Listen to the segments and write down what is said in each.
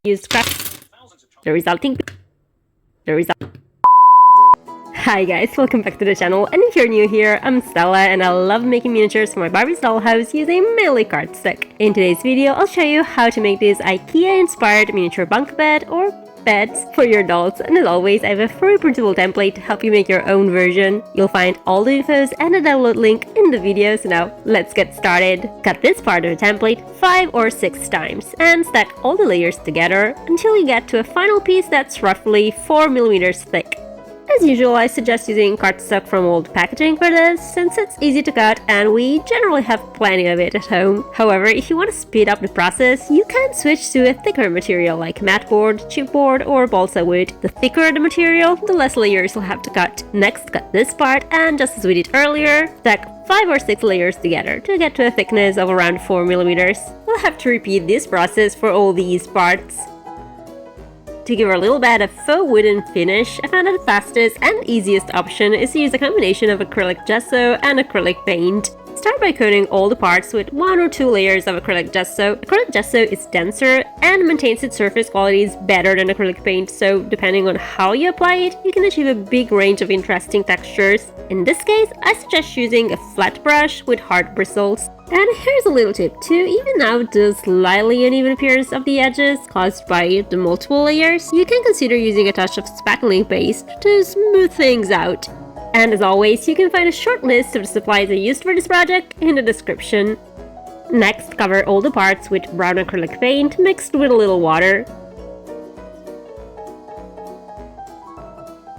used craft the resulting Hi guys, welcome back to the channel, and if you're new here, I'm Stella and I love making miniatures for my Barbie's dollhouse using mainly cardstock. In today's video, I'll show you how to make this IKEA-inspired miniature bunk bed or beds for your dolls, and as always, I have a free printable template to help you make your own version. You'll find all the infos and a download link in the video, so now let's get started. Cut this part of the template 5 or 6 times and stack all the layers together until you get to a final piece that's roughly 4mm thick. As usual, I suggest using cardstock from old packaging for this, since it's easy to cut and we generally have plenty of it at home. However, if you want to speed up the process, you can switch to a thicker material like mat board, chipboard or balsa wood. The thicker the material, the less layers you'll have to cut. Next, cut this part and, just as we did earlier, stack 5 or 6 layers together to get to a thickness of around 4mm. We'll have to repeat this process for all these parts. To give our little bed a faux wooden finish, I found that the fastest and easiest option is to use a combination of acrylic gesso and acrylic paint. Start by coating all the parts with 1 or 2 layers of acrylic gesso. Acrylic gesso is denser and maintains its surface qualities better than acrylic paint, so depending on how you apply it, you can achieve a big range of interesting textures. In this case, I suggest using a flat brush with hard bristles. And here's a little tip: to even out the slightly uneven appearance of the edges caused by the multiple layers, you can consider using a touch of spackling paste to smooth things out. And as always, you can find a short list of the supplies I used for this project in the description. Next, cover all the parts with brown acrylic paint mixed with a little water.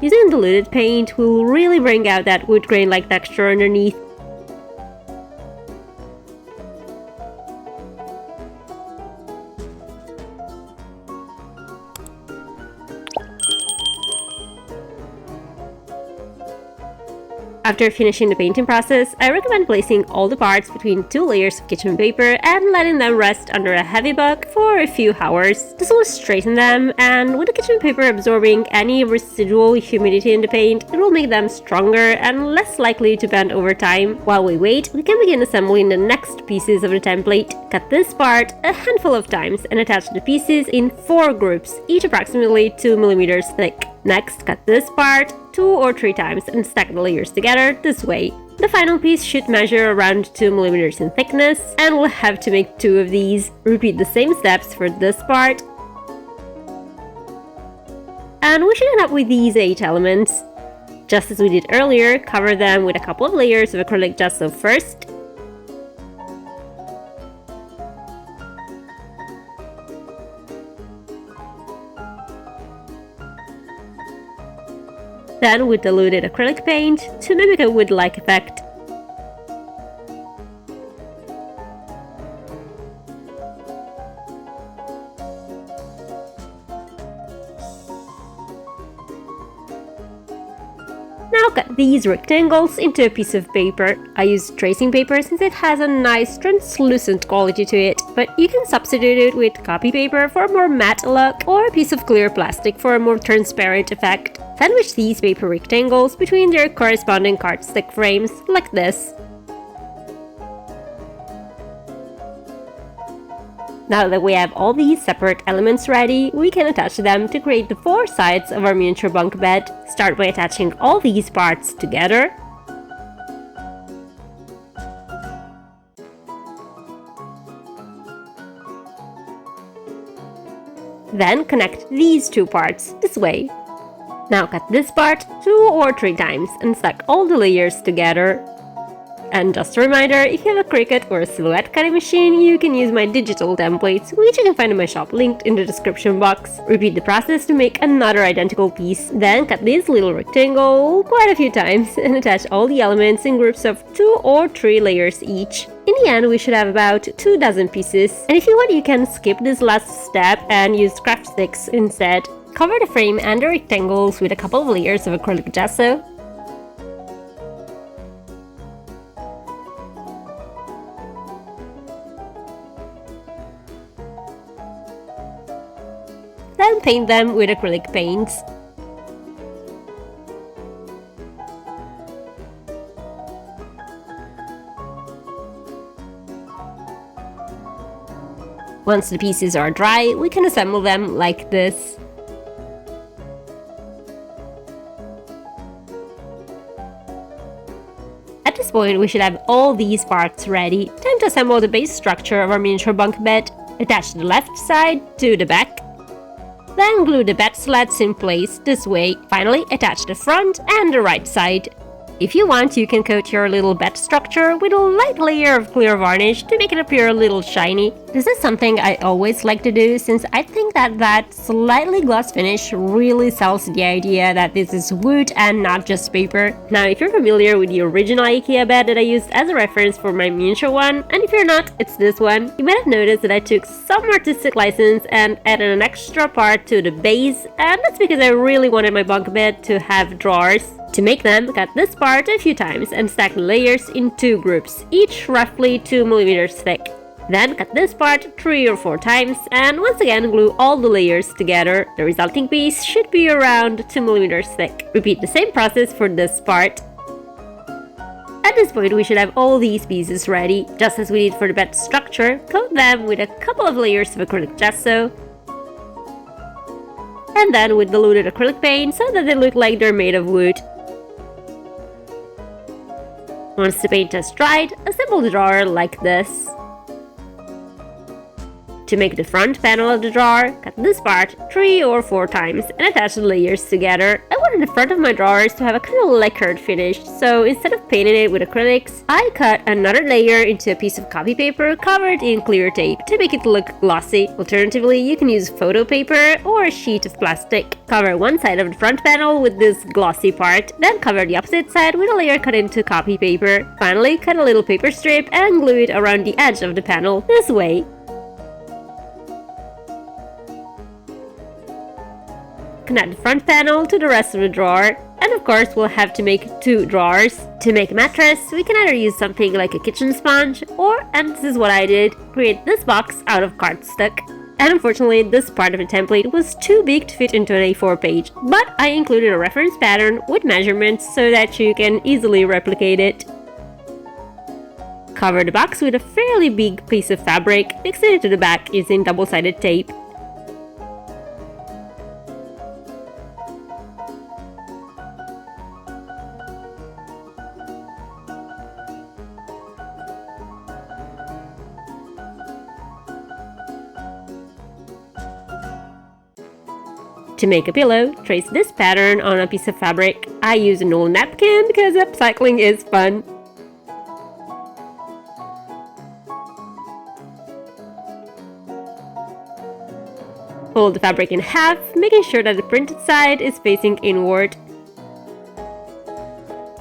Using diluted paint will really bring out that wood grain-like texture underneath. After finishing the painting process, I recommend placing all the parts between 2 layers of kitchen paper and letting them rest under a heavy book for a few hours. This will straighten them, and with the kitchen paper absorbing any residual humidity in the paint, it will make them stronger and less likely to bend over time. While we wait, we can begin assembling the next pieces of the template. Cut this part a handful of times and attach the pieces in 4 groups, each approximately 2mm thick. Next, cut this part 2 or 3 times and stack the layers together this way. The final piece should measure around 2mm in thickness, and we'll have to make 2 of these. Repeat the same steps for this part. And we should end up with these 8 elements. Just as we did earlier, cover them with a couple of layers of acrylic gesso first. Then with diluted acrylic paint to mimic a wood-like effect. Now cut these rectangles into a piece of paper. I use tracing paper since it has a nice translucent quality to it, but you can substitute it with copy paper for a more matte look or a piece of clear plastic for a more transparent effect. Sandwich these paper rectangles between their corresponding cardstock frames, like this. Now that we have all these separate elements ready, we can attach them to create the 4 sides of our miniature bunk bed. Start by attaching all these parts together. Then connect these 2 parts this way. Now cut this part 2 or 3 times and stack all the layers together. And just a reminder, if you have a Cricut or a silhouette cutting machine, you can use my digital templates, which you can find in my shop linked in the description box. Repeat the process to make another identical piece. Then cut this little rectangle quite a few times and attach all the elements in groups of 2 or 3 layers each. In the end, we should have about 2 dozen pieces. And if you want, you can skip this last step and use craft sticks instead. Cover the frame and the rectangles with a couple of layers of acrylic gesso. Then paint them with acrylic paints. Once the pieces are dry, we can assemble them like this. At this point, we should have all these parts ready. Time to assemble the base structure of our miniature bunk bed. Attach the left side to the back. Then glue the bed slats in place this way. Finally, attach the front and the right side. If you want, you can coat your little bed structure with a light layer of clear varnish to make it appear a little shiny. This is something I always like to do since I think that slightly gloss finish really sells the idea that this is wood and not just paper. Now, if you're familiar with the original Ikea bed that I used as a reference for my miniature one, and if you're not, it's this one, you might have noticed that I took some artistic license and added an extra part to the base, and that's because I really wanted my bunk bed to have drawers. To make them, cut this part a few times and stack the layers in 2 groups, each roughly 2 millimeters thick. Then cut this part 3 or 4 times and once again glue all the layers together. The resulting piece should be around 2 millimeters thick. Repeat the same process for this part. At this point, we should have all these pieces ready. Just as we did for the bed structure, coat them with a couple of layers of acrylic gesso. And then with diluted acrylic paint so that they look like they're made of wood. Once the paint has dried, assemble the drawer like this. To make the front panel of the drawer, cut this part 3 or 4 times and attach the layers together. I wanted the front of my drawers to have a kind of lacquered finish, so instead of painting it with acrylics, I cut another layer into a piece of copy paper covered in clear tape to make it look glossy. Alternatively, you can use photo paper or a sheet of plastic. Cover one side of the front panel with this glossy part, then cover the opposite side with a layer cut into copy paper. Finally, cut a little paper strip and glue it around the edge of the panel this way. Connect the front panel to the rest of the drawer, and of course we'll have to make 2 drawers. To make a mattress, we can either use something like a kitchen sponge or, and this is what I did, create this box out of cardstock. And unfortunately, this part of the template was too big to fit into an A4 page, but I included a reference pattern with measurements so that you can easily replicate it. Cover the box with a fairly big piece of fabric, fixing it to the back using double-sided tape. To make a pillow, trace this pattern on a piece of fabric. I use an old napkin because upcycling is fun. Fold the fabric in half, making sure that the printed side is facing inward.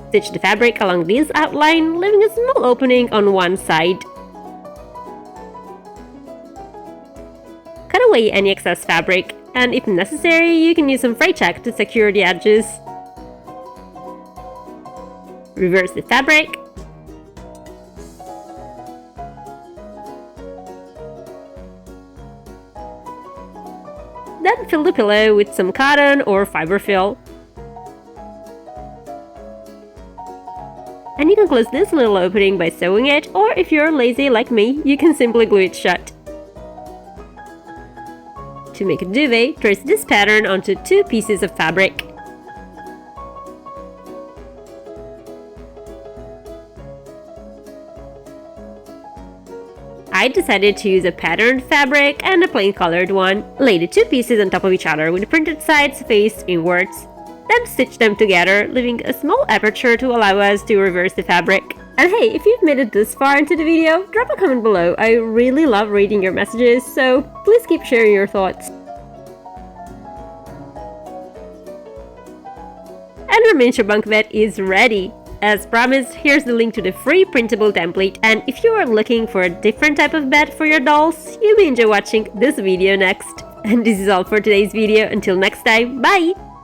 Stitch the fabric along this outline, leaving a small opening on one side. Cut away any excess fabric, and if necessary, you can use some fray check to secure the edges. Reverse the fabric. Then fill the pillow with some cotton or fiber fill. And you can close this little opening by sewing it, or if you're lazy like me, you can simply glue it shut. To make a duvet, trace this pattern onto 2 pieces of fabric. I decided to use a patterned fabric and a plain colored one. Lay the 2 pieces on top of each other with the printed sides faced inwards. Then stitch them together, leaving a small aperture to allow us to reverse the fabric. And hey, if you've made it this far into the video, drop a comment below. I really love reading your messages, so please keep sharing your thoughts. And our miniature bunk bed is ready. As promised, here's the link to the free printable template, and if you are looking for a different type of bed for your dolls, you may enjoy watching this video next. And this is all for today's video. Until next time, bye!